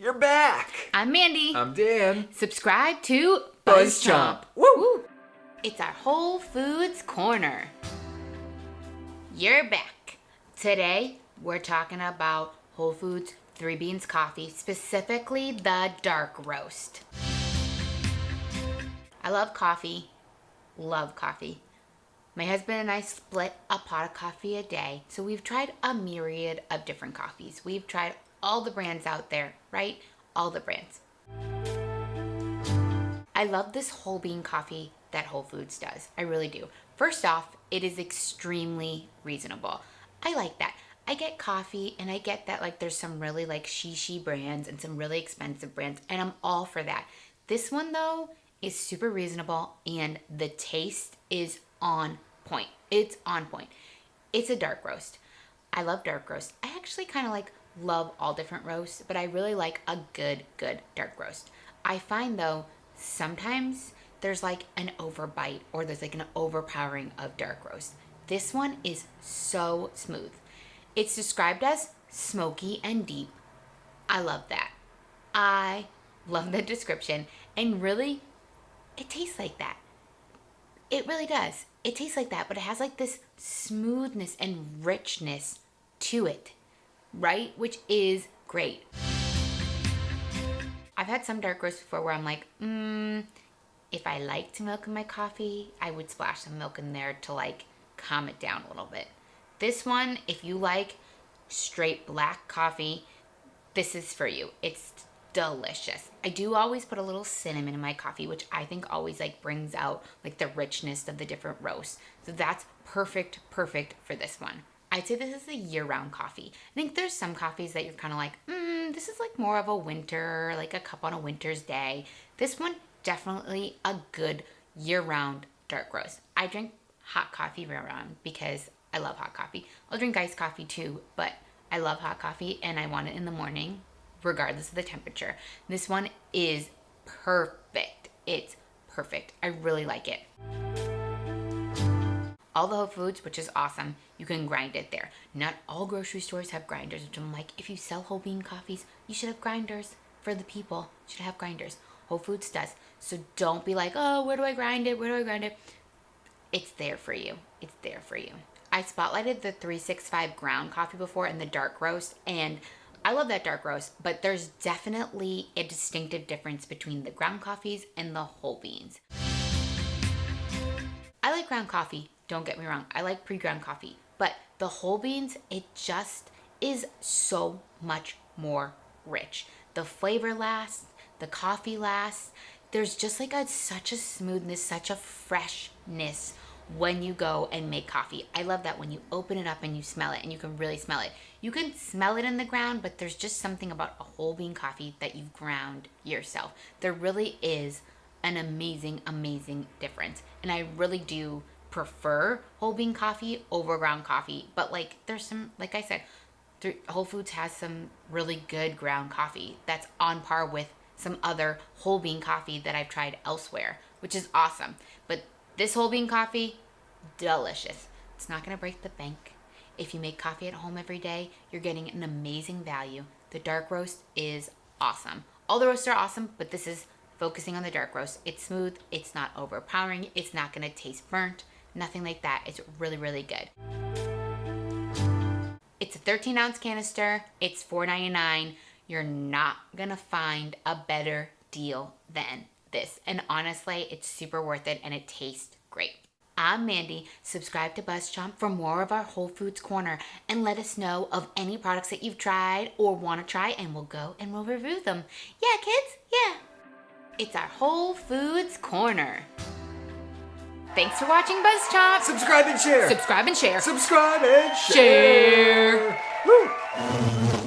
You're back. I'm Mandy. I'm Dan. Subscribe to BuzzChomp. Woo! It's our Whole Foods Corner. You're back. Today, we're talking about Whole Foods 3 Beans coffee, specifically the dark roast. I love coffee. Love coffee. My husband and I split a pot of coffee a day, so we've tried a myriad of different coffees. We've tried all the brands out there, right? All the brands. I love this whole bean coffee that Whole Foods does. I really do. First off, it is extremely reasonable. I like that. I get coffee and I get that like there's some really like she brands and some really expensive brands, and I'm all for that. This one though is super reasonable and the taste is on point. It's on point. It's a dark roast. I love dark roast. I actually kind of like love all different roasts, but I really like a good dark roast. I find though sometimes there's like an overbite or there's like an overpowering of dark roast. This one is so smooth. It's described as smoky and deep. I love that. I love the description, and really it tastes like that. It really does. It tastes like that, but it has like this smoothness and richness to it, right? Which is great. I've had some dark roasts before where I'm like, if I liked milk in my coffee, I would splash some milk in there to like calm it down a little bit. This one, if you like straight black coffee, this is for you. It's delicious. I do always put a little cinnamon in my coffee, which I think always like brings out like the richness of the different roasts. So that's perfect for this one. I'd say this is a year-round coffee. I think there's some coffees that you're kind of like, this is like more of a winter, like a cup on a winter's day. This one, definitely a good year-round dark roast. I drink hot coffee year-round because I love hot coffee. I'll drink iced coffee too, but I love hot coffee and I want it in the morning, regardless of the temperature. This one is perfect. It's perfect. I really like it. All the Whole Foods, which is awesome, you can grind it there. Not all grocery stores have grinders, which I'm like, if you sell whole bean coffees, you should have grinders for the people. You should have grinders. Whole Foods does. So don't be like, oh, where do I grind it? Where do I grind it? It's there for you. It's there for you. I spotlighted the 365 ground coffee before and the dark roast, and I love that dark roast, but there's definitely a distinctive difference between the ground coffees and the whole beans. I like ground coffee, don't get me wrong. I like pre-ground coffee, but the whole beans, it just is so much more rich. The flavor lasts, the coffee lasts. There's just like such a smoothness, such a freshness when you go and make coffee. I love that when you open it up and you smell it, and you can really smell it. You can smell it in the ground, but there's just something about a whole bean coffee that you've ground yourself. There really is an amazing difference. And I really do prefer whole bean coffee over ground coffee. But like there's some, like I said, Whole Foods has some really good ground coffee that's on par with some other whole bean coffee that I've tried elsewhere, which is awesome. But this whole bean coffee, delicious. It's not gonna break the bank. If you make coffee at home every day, you're getting an amazing value. The dark roast is awesome. All the roasts are awesome, but this is focusing on the dark roast. It's smooth, it's not overpowering, it's not gonna taste burnt, nothing like that. It's really good. It's a 13-ounce canister, it's $4.99. You're not gonna find a better deal than this. And honestly, it's super worth it and it tastes great. I'm Mandy. Subscribe to BuzzChomp for more of our Whole Foods Corner and let us know of any products that you've tried or want to try, and we'll go and we'll review them. Yeah, kids, yeah. It's our Whole Foods Corner. Thanks for watching BuzzChomp. Subscribe and share. Subscribe and share. Subscribe and share. Share. Woo.